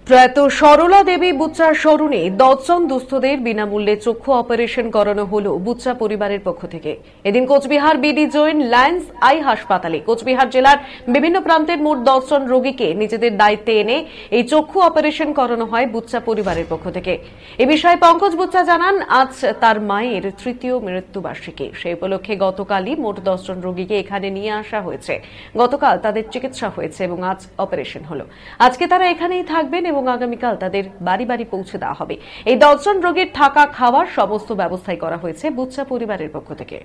প্রয়াত সরলা দেবী বুচ্চার স্মরণে 10 জন দুস্থদের বিনামূল্যে চক্ষু অপারেশন করানো হল বুচ্চা পরিবারের পক্ষ থেকে। এদিন Coochbehar BD Jain Lions eye হাসপাতালে কোচবিহার জেলার বিভিন্ন প্রান্তের মোট 10 জন রোগীকে নিজেদের দায়িত্বে এনে এই চক্ষু অপারেশন করানো হয় বুচ্চা পরিবারের পক্ষ থেকে। এ বিষয়ে পঙ্কজ বুচ্চা জানান, আজ তার মায়ের তৃতীয় মৃত্যুবার্ষিকী। সেই উপলক্ষে গতকালই মোট 10 জন রোগীকে এখানে নিয়ে আসা হয়েছে। গতকাল তাদের চিকিৎসা হয়েছে এবং আজ অপারেশন হলো। আজকে তারা এখানেই থাকবেন এবং আগামীকাল তাদের বাড়ি বাড়ি পৌঁছে দেওয়া হবে। এই 10 জন রোগীর থাকা খাওয়ার সমস্ত ব্যবস্থাই করা হয়েছে বুচ্চা পরিবারের পক্ষ থেকে।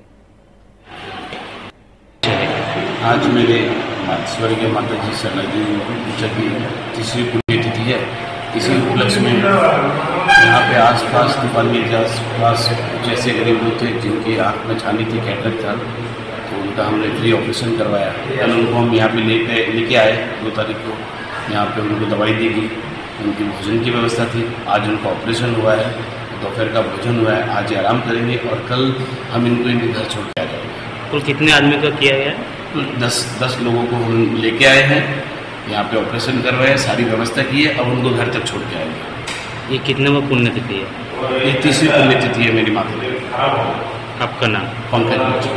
आज मेरे स्वर्गीय माता जी सरला जी बुच्चा की तीसरी पुण्यतिथि है। इसी उपलक्ष्य में यहाँ पे आसपास तूफानी आसपास जैसे गरीब लोग थे जिनकी आँख में छानी थी, कैटर था, तो उनका हमने फ्री ऑपरेशन करवाया। कल उनको हम यहाँ पे लेके आए 2 तारीख को। यहाँ पे उनको दवाई दी गई, उनकी भोजन की व्यवस्था थी। आज उनका ऑपरेशन हुआ है, दोपहर का भोजन हुआ है। आज आराम करेंगे और कल हम इनको इनके घर छोड़ के आ जाएंगे। कुल कितने आदमी का किया गया है? 10 लोगों को हम लेके आए हैं, यहाँ पे ऑपरेशन करवाए, सारी व्यवस्था की है। अब उनको घर तक छोड़ के आएंगे। ये कितने वो पुण्यतिथि है? ये तीसरी पुण्यतिथि है मेरी माता की। आपका नाम? पंकज बुच्चा।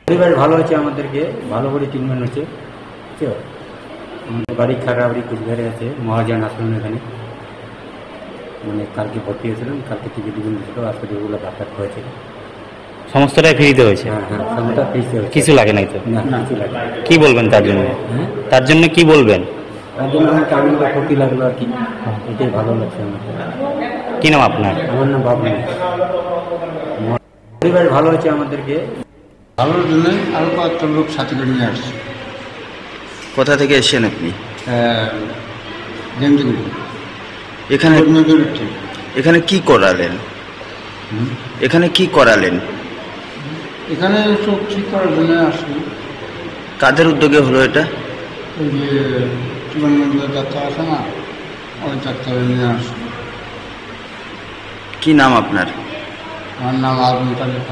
পরিবার ভালো আছে, আমাদেরকে ভালো করে ট্রিটমেন্ট হচ্ছে। আমাদের বাড়ি খাগড়াবাড়ি কোচবিহারে আছে মহাজন হাসপাতাল। এখানে মানে কালকে ভর্তি হয়েছিলাম, কালকে টিকিট দিয়েছিল, আজকে যেগুলো ডাক্তার হয়েছে সমস্তটাই ফ্রিতে হয়েছে? হ্যাঁ হ্যাঁ, সময়টা ফ্রিতে হয়েছে। কিছু লাগে নাই তো? না, কিছু লাগে। কি বলবেন তার জন্য? হ্যাঁ, তার জন্য কি বলবেন? তার জন্য আমাকে আনন্দ ফুর্তি লাগলো আর কি, এটাই ভালো লাগছে আমার। কি নাম আপনার? আমার নাম বাবু। পরিবার ভালো আছে, আমাদেরকে ভালোর জন্য আরও কয়েকটা লোক সাথে করে নিয়ে আসছে। কোথা থেকে এসেছেন আপনি? গেঞ্জিগুলি এখানে এখানে কি করালেন? এখানে কি করালেন? এখানে সব ঠিক করার জন্য আসছি। কাদের উদ্যোগে হলো এটা? ওই যে জীবনবন্ধু ডাক্তার আছে না, ওই ডাক্তার নিয়ে আসছি। কি নাম আপনার? আমার নাম আজম তালিক।